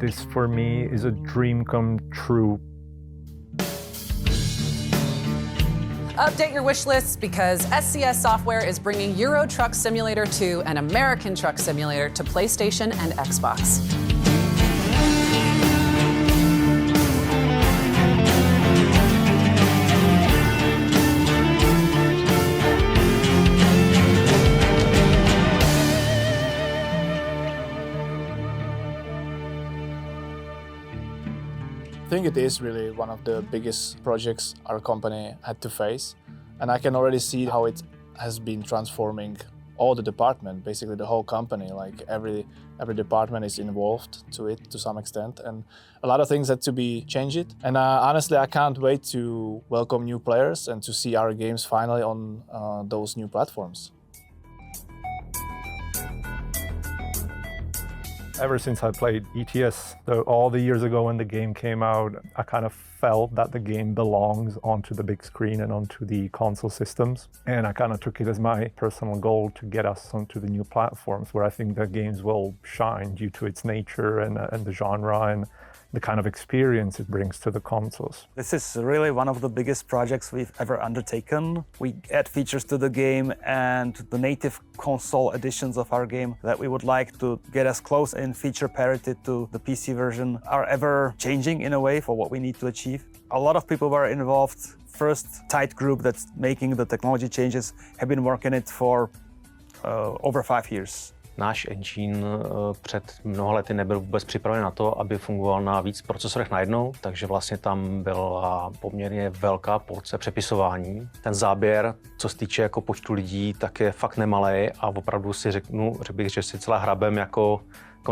This, for me, is a dream come true. Update your wish lists because SCS Software is bringing Euro Truck Simulator 2 and American Truck Simulator to PlayStation and Xbox. I think it is really one of the biggest projects our company had to face, and I can already see how it has been transforming all the department, basically the whole company. Like every department is involved to it to some extent, and a lot of things had to be changed. And honestly, I can't wait to welcome new players and to see our games finally on those new platforms. Ever since I played ETS, all the years ago when the game came out, I kind of felt that the game belongs onto the big screen and onto the console systems. And I kind of took it as my personal goal to get us onto the new platforms where I think the games will shine due to its nature and the genre and the kind of experience it brings to the consoles. This is really one of the biggest projects we've ever undertaken. We add features to the game and the native console editions of our game that we would like to get as close in feature parity to the PC version are ever changing in a way for what we need to achieve. A lot of people were involved. First tight group that's making the technology changes have been working it for over 5 years. Náš engine před mnoha lety nebyl vůbec připraven na to, aby fungoval na víc procesorech najednou, takže vlastně tam byla poměrně velká porce přepisování. Ten záběr, co se týče jako počtu lidí, tak je fakt nemalý a opravdu si řeknu, že si celá hrabem jako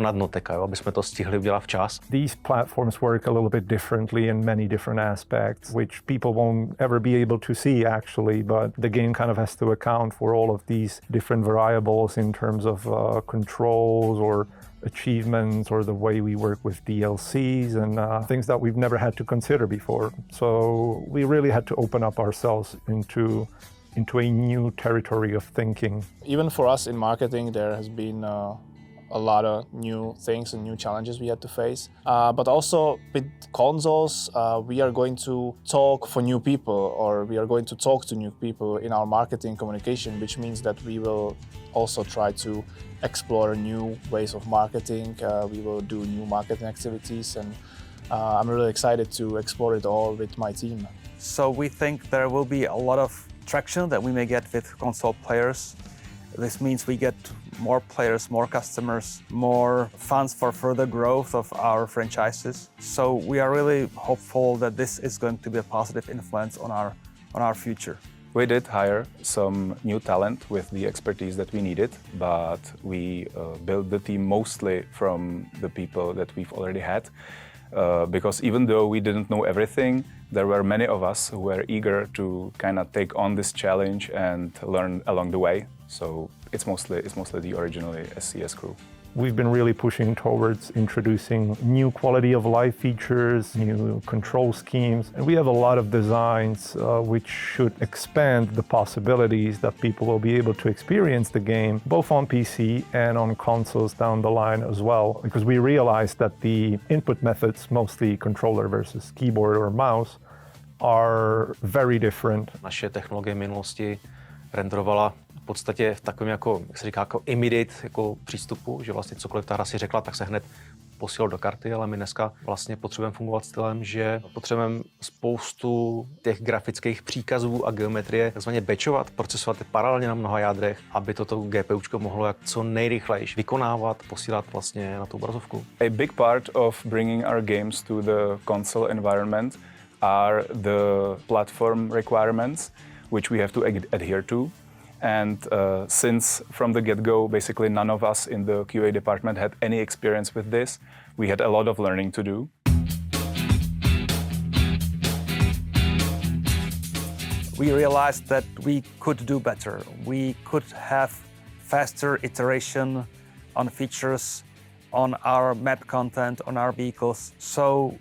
na dno teka, aby jsme to stihli udělat včas. These platforms work a little bit differently in many different aspects, which people won't ever be able to see actually, but the game kind of has to account for all of these different variables in terms of controls or achievements or the way we work with DLCs and things that we've never had to consider before. So we really had to open up ourselves into a new territory of thinking. Even for us in marketing, there has been a lot of new things and new challenges we had to face. But also with consoles, we are going to talk for new people, or we are going to talk to new people in our marketing communication, which means that we will also try to explore new ways of marketing. We will do new marketing activities, and I'm really excited to explore it all with my team. So we think there will be a lot of traction that we may get with console players. This means we get more players, more customers, more funds for further growth of our franchises. So we are really hopeful that this is going to be a positive influence on our future. We did hire some new talent with the expertise that we needed, but we built the team mostly from the people that we've already had. Because even though we didn't know everything, there were many of us who were eager to kind of take on this challenge and learn along the way. So it's mostly the originally SCS crew. We've been really pushing towards introducing new quality of life features, new control schemes, and we have a lot of designs which should expand the possibilities that people will be able to experience the game both on PC and on consoles down the line as well, because we realized that the input methods, mostly controller versus keyboard or mouse, are very different. Naše technologie minulosti renderovala v podstatě v takovém, jako, jak se říká, jako immediate jako přístupu, že vlastně cokoliv ta hra si řekla, tak se hned posílal do karty, ale my dneska vlastně potřebujeme fungovat stylem, že potřebujeme spoustu těch grafických příkazů a geometrie takzvaně batchovat, procesovat je paralelně na mnoha jádrech, aby toto GPUčko mohlo jak co nejrychleji vykonávat, posílat vlastně na tu obrazovku. A big part of bringing our games to the console environment are the platform requirements, which we have to adhere to. And since from the get-go, basically none of us in the QA department had any experience with this, we had a lot of learning to do. We realized that we could do better. We could have faster iteration on features on our map content, on our vehicles. So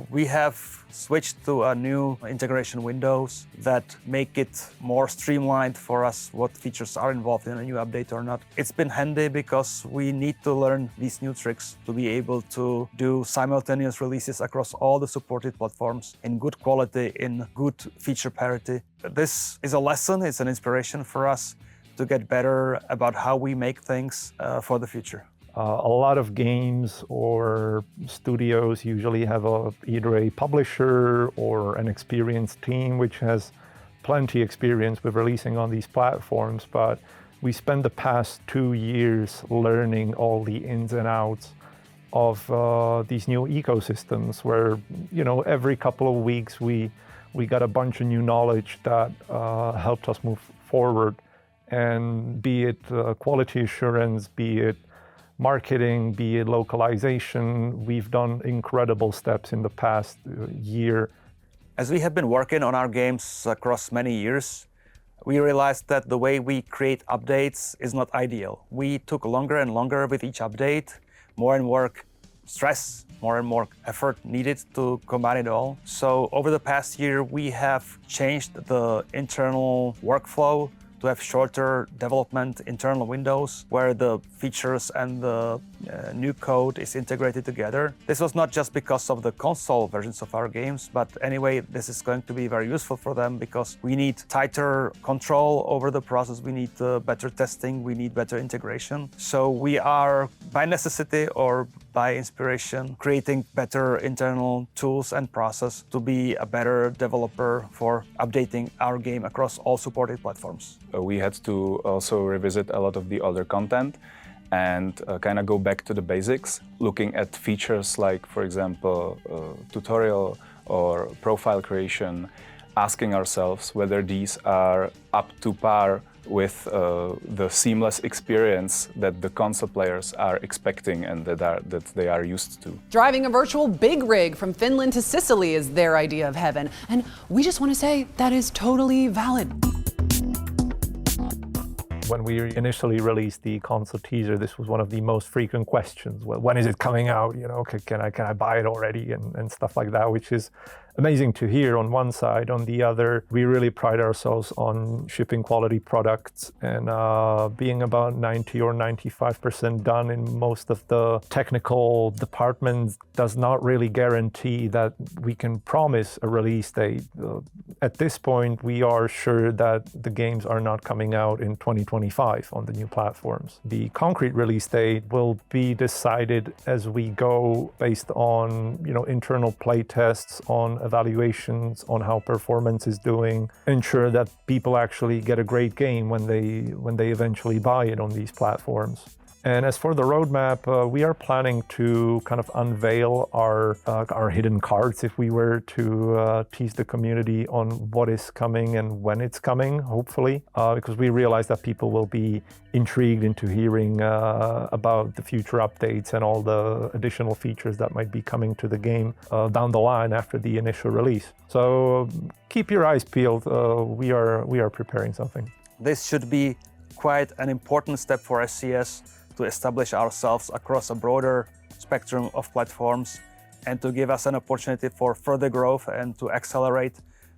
we have switched to a new integration windows that make it more streamlined for us what features are involved in a new update or not. It's been handy because we need to learn these new tricks to be able to do simultaneous releases across all the supported platforms in good quality, in good feature parity. This is a lesson, it's an inspiration for us to get better about how we make things for the future. A lot of games or studios usually have either a publisher or an experienced team which has plenty experience with releasing on these platforms, but we spent the past 2 years learning all the ins and outs of these new ecosystems where, you know, every couple of weeks we got a bunch of new knowledge that helped us move forward. And be it quality assurance, be it marketing, be it localization, we've done incredible steps in the past year. As we have been working on our games across many years, we realized that the way we create updates is not ideal. We took longer and longer with each update, more and more stress, more and more effort needed to combine it all. So over the past year, we have changed the internal workflow to have shorter development internal windows where the features and the new code is integrated together. This was not just because of the console versions of our games, but anyway, this is going to be very useful for them because we need tighter control over the process, we need better testing, we need better integration. So we are, by necessity or by inspiration, creating better internal tools and process to be a better developer for updating our game across all supported platforms. We had to also revisit a lot of the older content and kind of go back to the basics, looking at features like, for example, tutorial or profile creation, asking ourselves whether these are up to par with the seamless experience that the console players are expecting and that they are used to. Driving a virtual big rig from Finland to Sicily is their idea of heaven. And we just want to say that is totally valid. When we initially released the console teaser, this was one of the most frequent questions. Well, when is it coming out? You know, can I buy it already and stuff like that, which is amazing to hear on one side. On the other, we really pride ourselves on shipping quality products and being about 90 or 95% done in most of the technical departments does not really guarantee that we can promise a release date. At this point, we are sure that the games are not coming out in 2025 on the new platforms. The concrete release date will be decided as we go based on, you know, internal play tests, on evaluations, on how performance is doing, ensure that people actually get a great game when they eventually buy it on these platforms. And as for the roadmap, we are planning to kind of unveil our hidden cards, if we were to tease the community on what is coming and when it's coming, hopefully, because we realize that people will be intrigued into hearing about the future updates and all the additional features that might be coming to the game down the line after the initial release. So keep your eyes peeled. We are preparing something. This should be quite an important step for SCS to establish ourselves across a broader spectrum of platforms and to give us an opportunity for further growth and to accelerate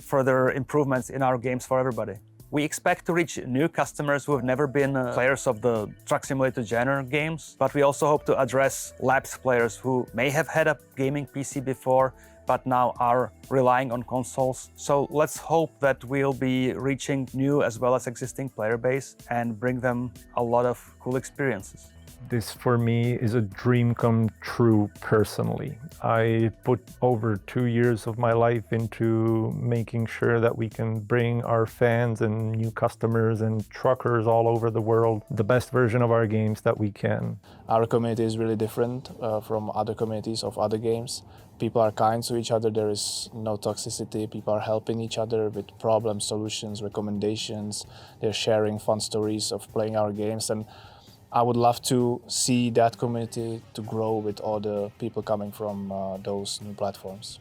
further improvements in our games for everybody. We expect to reach new customers who have never been players of the truck simulator genre games, but we also hope to address lapsed players who may have had a gaming PC before but now are relying on consoles. So let's hope that we'll be reaching new as well as existing player base and bring them a lot of cool experiences. This for me is a dream come true personally. I put over 2 years of my life into making sure that we can bring our fans and new customers and truckers all over the world the best version of our games that we can. Our community is really different from other communities of other games. People are kind to each other, there is no toxicity, people are helping each other with problems, solutions, recommendations. They're sharing fun stories of playing our games, and I would love to see that community to grow with all the people coming from those new platforms.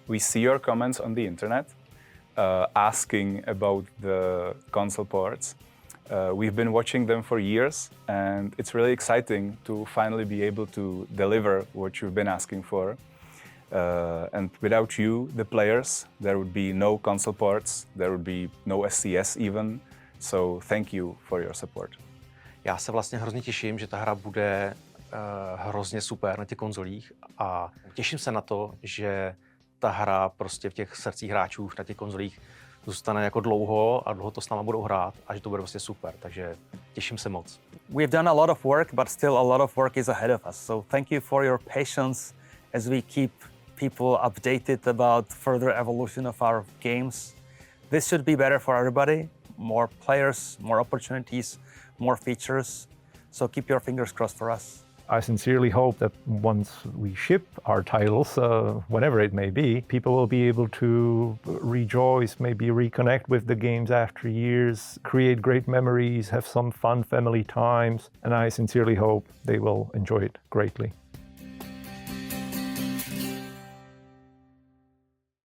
We see your comments on the internet asking about the console ports, We've been watching them for years, and it's really exciting to finally be able to deliver what you've been asking for. And without you, the players, there would be no console ports, there would be no SCS even. So thank you for your support. Já se vlastně hrozně těším, že ta hra bude hrozně super na těch konzolích a těším se na to, že ta hra prostě v těch srdcích hráčů na těch konzolích zůstane jako dlouho a dlouho to s náma budou hrát a že to bude prostě super, takže těším se moc. We've done a lot of work, but still a lot of work is ahead of us. So thank you for your patience as we keep people updated about further evolution of our games. This should be better for everybody. More players, more opportunities, more features. So keep your fingers crossed for us. I sincerely hope that once we ship our titles, whenever it may be, people will be able to rejoice, maybe reconnect with the games after years, create great memories, have some fun family times, and I sincerely hope they will enjoy it greatly.